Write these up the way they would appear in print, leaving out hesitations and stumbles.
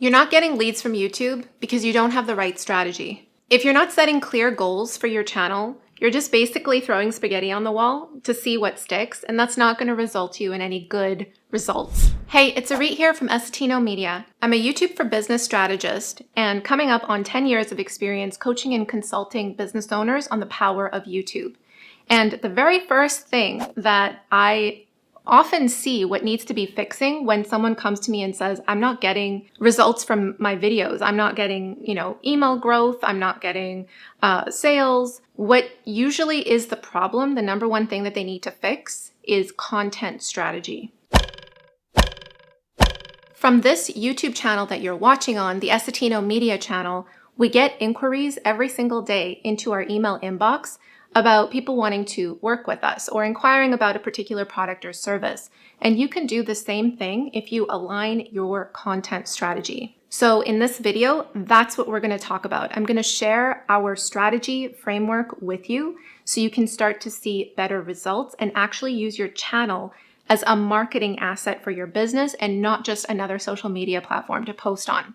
You're not getting leads from YouTube because you don't have the right strategy. If you're not setting clear goals for your channel, you're just basically throwing spaghetti on the wall to see what sticks, and that's not going to result you in any good results. Hey, it's Arit here from Essetinomedia. I'm a YouTube for business strategist and coming up on 10 years of experience coaching and consulting business owners on the power of YouTube. And the very first thing that I often see what needs to be fixing when someone comes to me and says, I'm not getting results from my videos. I'm not getting, email growth. I'm not getting sales. What usually is the problem, the number one thing that they need to fix is content strategy. From this YouTube channel that you're watching on, the Essetinomedia channel, we get inquiries every single day into our email inbox about people wanting to work with us or inquiring about a particular product or service. And you can do the same thing if you align your content strategy. So in this video, that's what we're going to talk about. I'm going to share our strategy framework with you so you can start to see better results and actually use your channel as a marketing asset for your business and not just another social media platform to post on.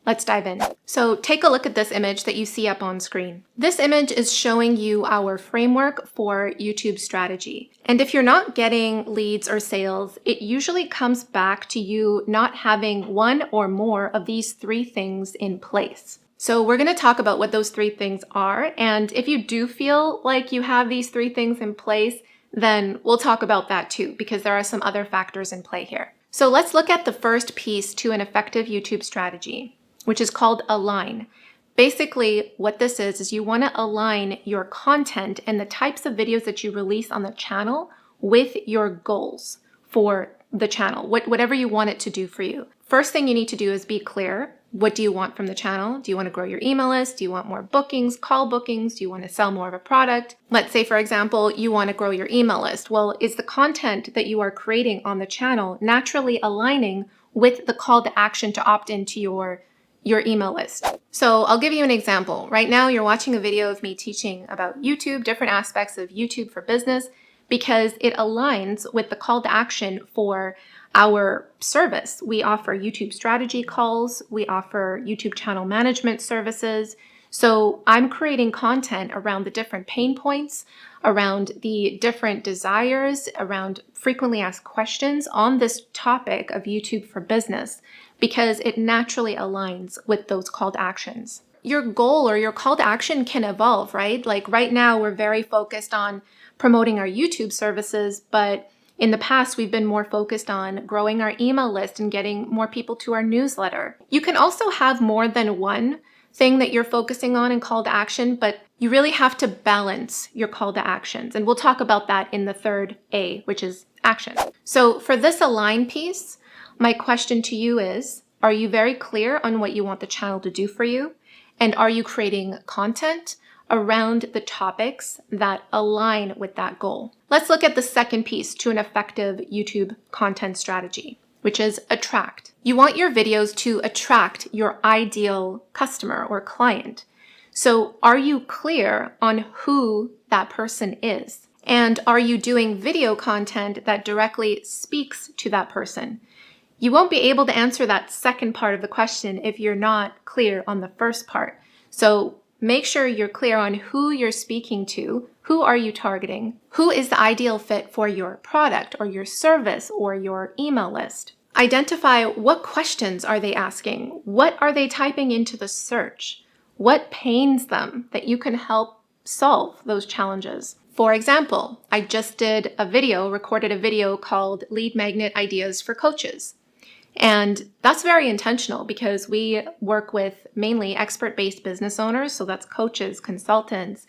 Let's dive in. So take a look at this image that you see up on screen. This image is showing you our framework for YouTube strategy. And if you're not getting leads or sales, it usually comes back to you not having one or more of these three things in place. So we're going to talk about what those three things are. And if you do feel like you have these three things in place, then we'll talk about that too, because there are some other factors in play here. So let's look at the first piece to an effective YouTube strategy, which is called align. Basically, what this is you want to align your content and the types of videos that you release on the channel with your goals for the channel, whatever you want it to do for you. First thing you need to do is be clear. What do you want from the channel? Do you want to grow your email list? Do you want more bookings, call bookings? Do you want to sell more of a product? Let's say, for example, you want to grow your email list. Well, is the content that you are creating on the channel naturally aligning with the call to action to opt into your email list? So I'll give you an example. Right now, you're watching a video of me teaching about YouTube, different aspects of YouTube for business, because it aligns with the call to action for our service. We offer YouTube strategy calls. We offer YouTube channel management services. So I'm creating content around the different pain points, around the different desires, around frequently asked questions on this topic of YouTube for business, because it naturally aligns with those call to actions. Your goal or your call to action can evolve, right? Like right now, we're very focused on promoting our YouTube services, but in the past, we've been more focused on growing our email list and getting more people to our newsletter. You can also have more than one thing that you're focusing on in call to action, but you really have to balance your call to actions. And we'll talk about that in the third A, which is action. So for this align piece, my question to you is, are you very clear on what you want the channel to do for you? And are you creating content around the topics that align with that goal? Let's look at the second piece to an effective YouTube content strategy, which is attract. You want your videos to attract your ideal customer or client. So are you clear on who that person is? And are you doing video content that directly speaks to that person? You won't be able to answer that second part of the question if you're not clear on the first part. So make sure you're clear on who you're speaking to. Who are you targeting? Who is the ideal fit for your product or your service or your email list? Identify what questions are they asking? What are they typing into the search? What pains them that you can help solve those challenges? For example, I just recorded a video called Lead Magnet Ideas for Coaches. And that's very intentional because we work with mainly expert-based business owners, so that's coaches, consultants,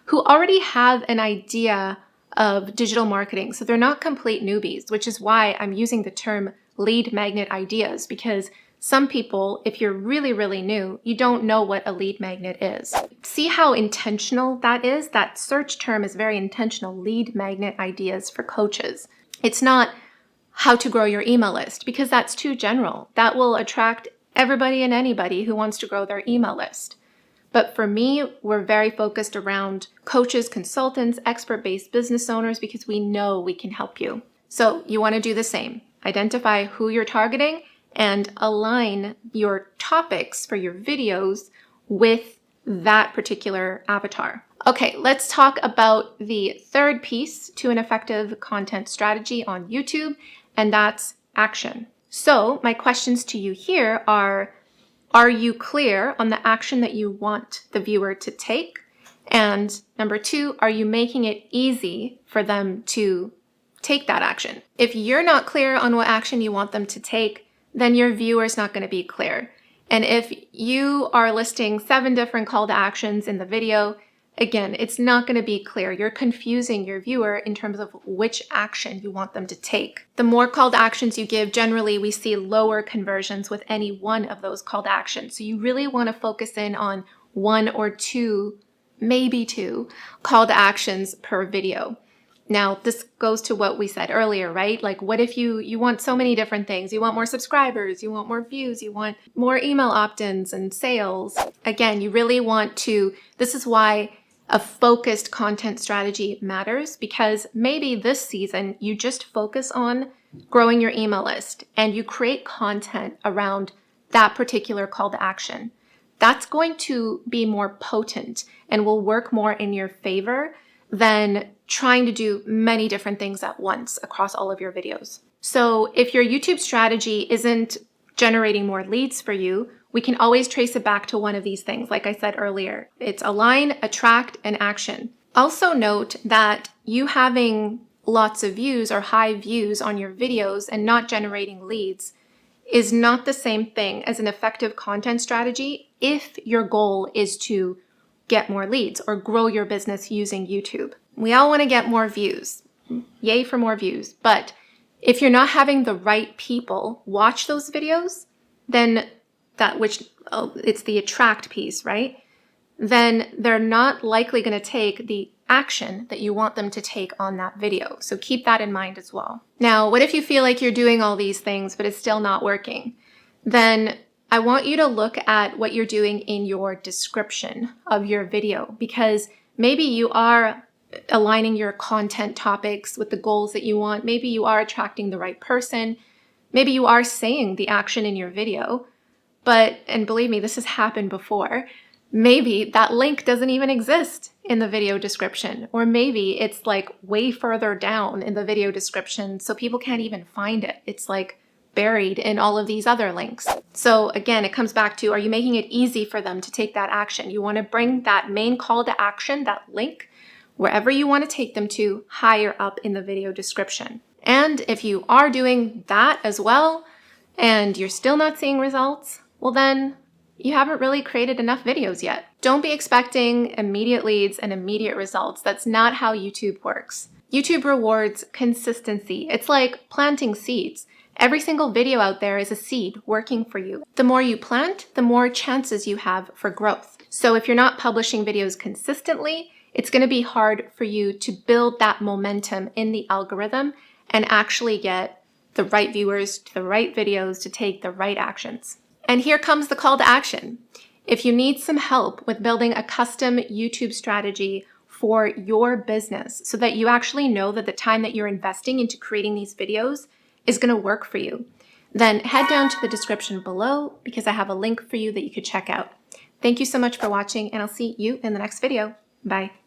who already have an idea of digital marketing. So they're not complete newbies, which is why I'm using the term lead magnet ideas, because some people, if you're really, really new, you don't know what a lead magnet is. See how intentional that is? That search term is very intentional, lead magnet ideas for coaches. It's not how to grow your email list, because that's too general. That will attract everybody and anybody who wants to grow their email list. But for me, we're very focused around coaches, consultants, expert-based business owners, because we know we can help you. So you want to do the same. Identify who you're targeting and align your topics for your videos with that particular avatar. Okay, let's talk about the third piece to an effective content strategy on YouTube, and that's action. So my questions to you here are you clear on the action that you want the viewer to take? And number two, are you making it easy for them to take that action? If you're not clear on what action you want them to take, then your viewer's not going to be clear. And if you are listing 7 different call to actions in the video, again, it's not going to be clear. You're confusing your viewer in terms of which action you want them to take. The more call to actions you give, generally we see lower conversions with any one of those call to actions. So you really want to focus in on 1 or 2, maybe 2 call to actions per video. Now, this goes to what we said earlier, right? Like, what if you want so many different things? You want more subscribers, you want more views, you want more email opt-ins and sales. Again, you really want to, this is why a focused content strategy matters, because maybe this season you just focus on growing your email list and you create content around that particular call to action. That's going to be more potent and will work more in your favor than trying to do many different things at once across all of your videos. So if your YouTube strategy isn't generating more leads for you, we can always trace it back to one of these things. Like I said earlier, it's align, attract, and action. Also note that you having lots of views or high views on your videos and not generating leads is not the same thing as an effective content strategy if your goal is to get more leads or grow your business using YouTube. We all want to get more views. Yay for more views. But if you're not having the right people watch those videos, then it's the attract piece, right? Then they're not likely going to take the action that you want them to take on that video. So keep that in mind as well. Now, what if you feel like you're doing all these things, but it's still not working? Then I want you to look at what you're doing in your description of your video, because maybe you are aligning your content topics with the goals that you want. Maybe you are attracting the right person. Maybe you are saying the action in your video, and believe me, this has happened before. Maybe that link doesn't even exist in the video description, or maybe it's like way further down in the video description so people can't even find it. It's like buried in all of these other links. So again, it comes back to, are you making it easy for them to take that action? You want to bring that main call to action, that link, wherever you want to take them to, higher up in the video description. And if you are doing that as well, and you're still not seeing results, well then you haven't really created enough videos yet. Don't be expecting immediate leads and immediate results. That's not how YouTube works. YouTube rewards consistency. It's like planting seeds. Every single video out there is a seed working for you. The more you plant, the more chances you have for growth. So if you're not publishing videos consistently, it's going to be hard for you to build that momentum in the algorithm and actually get the right viewers to the right videos to take the right actions. And here comes the call to action. If you need some help with building a custom YouTube strategy for your business so that you actually know that the time that you're investing into creating these videos is going to work for you, then head down to the description below because I have a link for you that you could check out. Thank you so much for watching, and I'll see you in the next video. Bye.